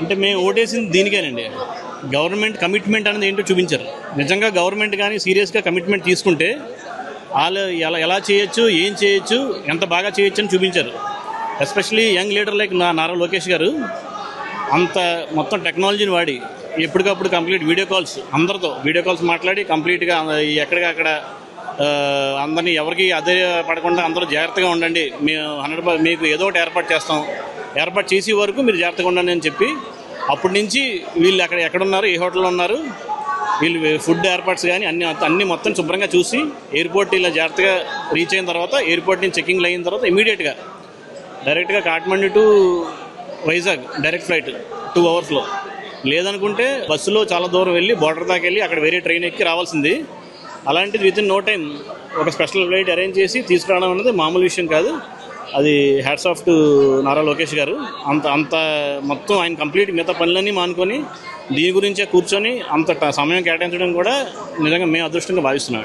అంటే మేము ఓటేసింది దీనికేనండి. Government commitment అనేది ఏంటో చూపించారు. నిజంగా గవర్నమెంట్ కానీ సీరియస్గా కమిట్మెంట్ తీసుకుంటే వాళ్ళు ఎలా చేయొచ్చు, ఏం చేయొచ్చు, ఎంత బాగా చేయొచ్చు అని చూపించారు. Especially young leader like Nara Lokesh గారు అంత మొత్తం టెక్నాలజీని వాడి ఎప్పటికప్పుడు కంప్లీట్ వీడియో కాల్స్ మాట్లాడి కంప్లీట్గా ఎక్కడికక్కడ అందరినీ ఎవరికి అదే పడకుండా అందరూ జాగ్రత్తగా ఉండండి, మేము 100% మీకు ఏదో ఒకటి ఏర్పాటు చేసే వరకు మీరు జాగ్రత్తగా ఉండండి అని చెప్పి అప్పటి నుంచి వీళ్ళు ఎక్కడున్నారు, ఏ హోటల్లో ఉన్నారు, వీళ్ళు ఫుడ్ ఏర్పాట్స్ కానీ అన్ని మొత్తం శుభ్రంగా చూసి ఎయిర్పోర్ట్ ఇలా జాగ్రత్తగా రీచ్ అయిన తర్వాత ఎయిర్పోర్ట్ నుంచి చెకింగ్లు అయిన తర్వాత ఇమీడియట్గా డైరెక్ట్గా Kathmandu to Vizag direct flight 2 అవర్స్లో, లేదనుకుంటే బస్సులో చాలా దూరం వెళ్ళి బోర్డర్ దాకా వెళ్ళి అక్కడ వేరే ట్రైన్ ఎక్కి రావాల్సింది. అలాంటిది వితిన్ నో టైం ఒక స్పెషల్ ఫ్లైట్ అరేంజ్ చేసి తీసుకురావడం అనేది మామూలు విషయం కాదు. అది hats off to Nara Lokesh గారు. అంత మొత్తం ఆయన కంప్లీట్ మిగతా పనులన్నీ మానుకొని దీని గురించే కూర్చొని అంత సమయం కేటాయించడం కూడా నిజంగా మేము అదృష్టంగా భావిస్తున్నాం.